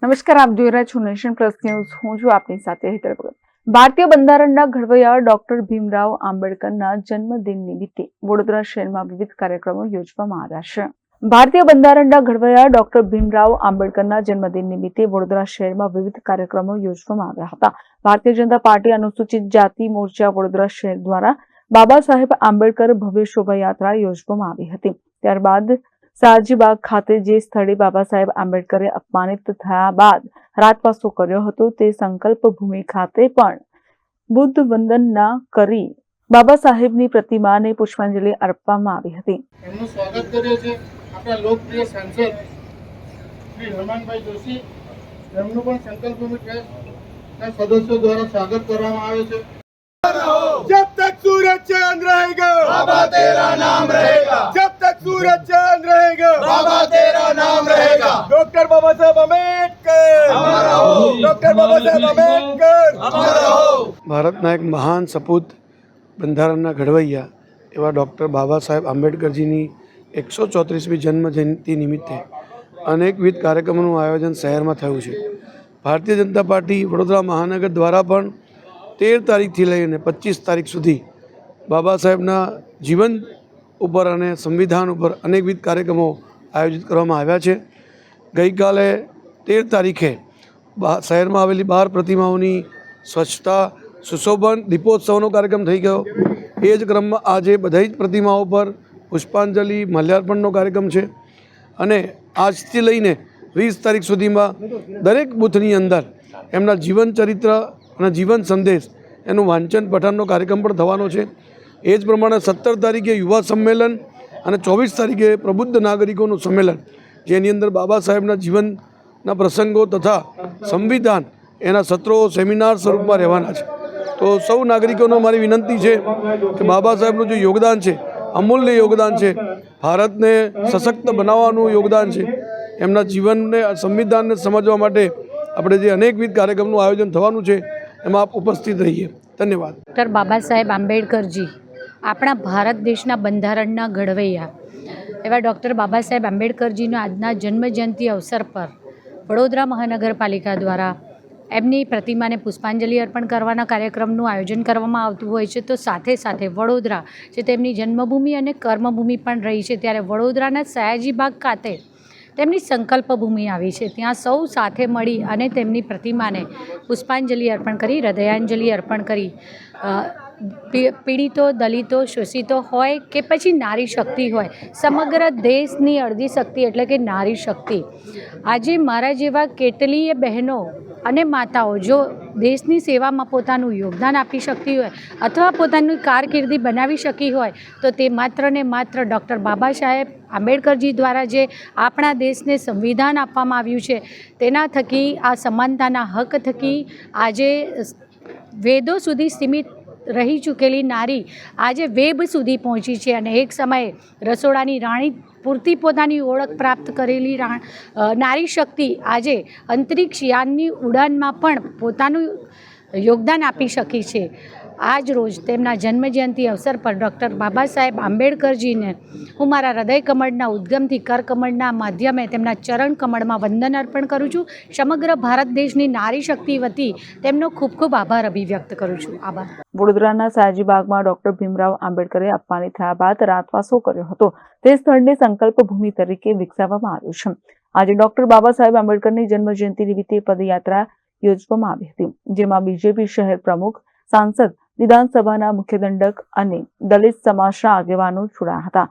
નમસ્કાર, આપ જોઈ રહ્યા છો નેશન પ્લસ ન્યૂઝ. હું છું આપની સાથે હેતર ભગત. ભારતીય બંધારણના ઘડવૈયા ડોક્ટર ભીમરાવ આંબેડકરના જન્મદિન નિમિત્તે વડોદરા શહેરમાં વિવિધ કાર્યક્રમો યોજવામાં આવ્યા છે. ભારતીય બંધારણના ઘડવૈયા ડોક્ટર ભીમરાવ આંબેડકરના જન્મદિન નિમિત્તે વડોદરા શહેરમાં વિવિધ કાર્યક્રમો યોજવામાં આવ્યા હતા. ભારતીય જનતા પાર્ટી અનુસૂચિત જાતિ મોરચા વડોદરા શહેર દ્વારા બાબા સાહેબ આંબેડકર ભવ્ય શોભાયાત્રા યોજવામાં આવી હતી. ત્યારબાદ શાહજીબાગ ખાતે જે સ્થળે બાબા સાહેબ આંબેડકરે અપમાનિત થયા બાદ રાતવાસો કર્યો હતો તે સંકલ્પ ભૂમિ ખાતે પણ બુદ્ધ વંદના કરી બાબા સાહેબની પ્રતિમાને પુષ્પાંજલિ અર્પવામાં આવી હતી. એમનું સ્વાગત કર્યું છે આપણા લોકપ્રિય સાંસદ શ્રી હરમાનભાઈ જોશી. એમનું પણ સંકલ્પ ભૂમિ ટ્રસ્ટના સદસ્યો દ્વારા સ્વાગત કરવામાં આવે છે. जब तक सूरज चांद रहेगा बाबा तेरा नाम रहेगा, जब तक सूरज चांद रहेगा बाबा तेरा नाम रहेगा. डॉक्टर बाबा साहेब आंबेडकर अमर रहो, डॉक्टर बाबा साहेब आंबेडकर अमर रहो. ભારતના એક મહાન સપૂત બંધારણના ઘડવૈયા એવા ડૉક્ટર બાબા સાહેબ આંબેડકરજીની 134મી જન્મ જયંતિ નિમિત્તે અનેકવિધ કાર્યક્રમોનું આયોજન શહેરમાં થયું છે. ભારતીય જનતા પાર્ટી વડોદરા મહાનગર દ્વારા પણ 13 તારીખથી લઈને 25 તારીખ સુધી બાબા સાહેબના જીવન ઉપર અને સંવિધાન ઉપર અનેકવિધ કાર્યક્રમો આયોજિત કરવામાં આવ્યા છે. ગઈકાલે 13 તારીખે શહેરમાં આવેલી 12 પ્રતિમાઓની સ્વચ્છતા સુશોભન દીપોત્સવનો કાર્યક્રમ થઈ ગયો. એ જ ક્રમમાં આજે બધી જ પ્રતિમાઓ પર પુષ્પાંજલિ માલ્યાર્પણનો કાર્યક્રમ છે અને આજથી લઈને 20 તારીખ સુધીમાં દરેક બૂથની અંદર એમના જીવન ચરિત્ર અને જીવન સંદેશ એનું વાંચન પઠનનો કાર્યક્રમ પણ થવાનો છે. એ જ પ્રમાણે 17 તારીખે યુવા સંમેલન અને 24 તારીખે પ્રબુદ્ધ નાગરિકોનું સંમેલન, જેની અંદર બાબા સાહેબના જીવનના પ્રસંગો તથા સંવિધાન એના સત્રો સેમિનાર સ્વરૂપમાં રહેવાના છે. તો સૌ નાગરિકોનો મારી વિનંતી છે કે બાબા સાહેબનું જે યોગદાન છે, અમૂલ્ય યોગદાન છે, ભારતને સશક્ત બનાવવાનું યોગદાન છે, એમના જીવનને સંવિધાનને સમજવા માટે આપણે જે અનેકવિધ કાર્યક્રમનું આયોજન થવાનું છે એમાં આપ ઉપસ્થિત રહીએ. ધન્યવાદ. ડૉક્ટર બાબા સાહેબ આંબેડકરજી આપણા ભારત દેશના બંધારણના ઘડવૈયા એવા ડૉક્ટર બાબા સાહેબ આંબેડકરજીના આજના જન્મજયંતિ અવસર પર વડોદરા મહાનગરપાલિકા દ્વારા એમની પ્રતિમાને પુષ્પાંજલિ અર્પણ કરવાના કાર્યક્રમનું આયોજન કરવામાં આવતું હોય છે. તો સાથે સાથે વડોદરા જે તેમની જન્મભૂમિ અને કર્મભૂમિ પણ રહી છે, ત્યારે વડોદરાના સયાજીબાગ ખાતે તેમની સંકલ્પ ભૂમિ આવી છે. ત્યાં સૌ સાથે મળી અને તેમની પ્રતિમાને પુષ્પાંજલિ અર્પણ કરી, હૃદયાંજલિ અર્પણ કરી પીડિતો, દલિતો, શોષિતો હોય કે પછી નારી શક્તિ હોય, સમગ્ર દેશની અડધી શક્તિ એટલે કે નારી શક્તિ. આજે મારા જેવા કેટલીય બહેનો અને માતાઓ જો દેશની સેવામાં પોતાનું યોગદાન આપી શકતી હોય અથવા પોતાની કારકિર્દી બનાવી શકી હોય તો તે માત્ર ને માત્ર ડૉક્ટર બાબા સાહેબ આંબેડકરજી દ્વારા જે આપણા દેશને સંવિધાન આપવામાં આવ્યું છે તેના થકી, આ સમાનતાના હક થકી આજે વેદો સુધી સીમિત રહી ચૂકેલી નારી આજે વેબ સુધી પહોંચી છે અને એક સમયે રસોડાની રાણી પૂરતી પોતાની ઓળખ પ્રાપ્ત કરેલી નારી શક્તિ આજે અંતરિક્ષ યાનની ઉડાનમાં પણ પોતાનું યોગદાન આપી શકી છે. આજ રોજ તેમના જન્મજયંતિ અવસર પર ડૉક્ટર બાબા સાહેબ આંબેડકરજીને હું મારા હૃદય કમળના ઉદ્ગમથી કરકમળના માધ્યમે તેમના ચરણ કમળમાં વંદન અર્પણ કરું છું. સમગ્ર ભારત દેશની નારી શક્તિ વતી તેમનો ખૂબ ખૂબ આભાર અભિવ્યક્ત કરું છું. આભાર. વડોદરાના શાહજીબાગમાં ડોક્ટર ભીમરાવ આંબેડકરે અપમાનિત થયા બાદ રાતવાસો કર્યો હતો તે સ્થળને સંકલ્પ ભૂમિ તરીકે વિકસાવવામાં આવ્યું છે. આજે ડોક્ટર બાબા સાહેબ આંબેડકરની જન્મજયંતિ નિમિત્તે પદયાત્રા યોજવામાં આવી હતી, જેમાં બીજેપી શહેર પ્રમુખ, સાંસદ, વિધાનસભાના મુખ્ય દંડક અને દલિત સમાજના આગેવાનો જોડાયા હતા.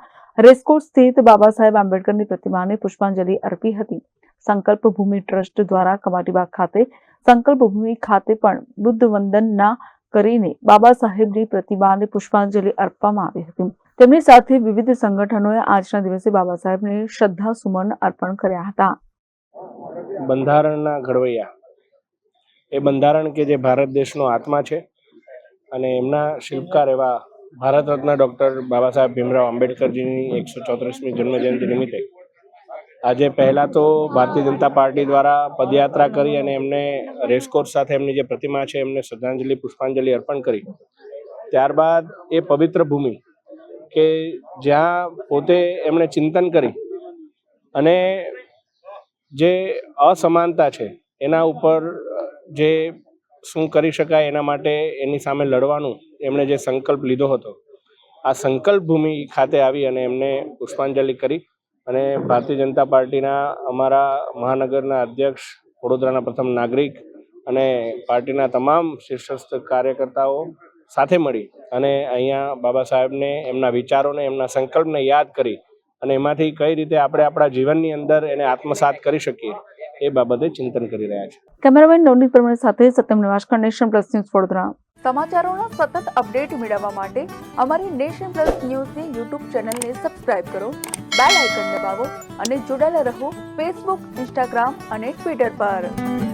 રેસકોર્સ સ્થિત બાબા સાહેબ આંબેડકરની પ્રતિમાને પુષ્પાંજલિ અર્પી હતી. સંકલ્પ ભૂમિ ટ્રસ્ટ દ્વારા કમાટીબાગ ખાતે સંકલ્પ ભૂમિ ખાતે પણ બુદ્ધ વંદના કરીને બાબા સાહેબની પ્રતિમાને પુષ્પાંજલિ અર્પવામાં આવી હતી. તેમની સાથે વિવિધ સંગઠનોએ આજના દિવસે બાબા સાહેબને શ્રદ્ધા સુમન અર્પણ કર્યા હતા. બંધારણના ઘડવૈયા એ બંધારણ કે જે ભારત દેશનો આત્મા છે અને એમના શિલ્પકાર એવા ભારત રત્ન ડૉક્ટર બાબા સાહેબ ભીમરાવ આંબેડકરજીની 134મી જન્મજયંતિ નિમિત્તે આજે પહેલાં તો ભારતીય જનતા પાર્ટી દ્વારા પદયાત્રા કરી અને એમને રેસકોર્સ સાથે એમની જે પ્રતિમા છે એમને શ્રદ્ધાંજલિ પુષ્પાંજલિ અર્પણ કરી. ત્યારબાદ એ પવિત્ર ભૂમિ કે જ્યાં પોતે એમણે ચિંતન કરી અને જે અસમાનતા છે એના ઉપર જે શું કરી શકાય એના માટે એની સામે લડવાનું એમણે જે સંકલ્પ લીધો હતો, આ સંકલ્પ ભૂમિ ખાતે આવી અને એમને પુષ્પાંજલિ કરી અને ભારતીય જનતા પાર્ટીના અમારા મહાનગરના અધ્યક્ષ, વડોદરાના પ્રથમ નાગરિક અને પાર્ટીના તમામ શીર્ષસ્થ કાર્યકર્તાઓ સાથે મળી અને અહીંયા બાબા સાહેબને, એમના વિચારોને, એમના સંકલ્પને યાદ કરી અને એમાંથી કઈ રીતે આપણે આપણા જીવનની અંદર એને આત્મસાત કરી શકીએ એ બાબતે ચિંતન કરી રહ્યા છે. કેમેરામેન નવનીત પરમાર સાથે Satyam Navashankar, Nation Plus News Vadodara. સમાચારોના સતત અપડેટ મેળવવા માટે અમારી નેશન પ્લસ ન્યૂઝની યુટ્યુબ ચેનલને સબસ્ક્રાઇબ કરો, બેલ આઇકન દબાવો અને જોડાયેલા રહો ફેસબુક, ઇન્સ્ટાગ્રામ અને ટ્વિટર પર.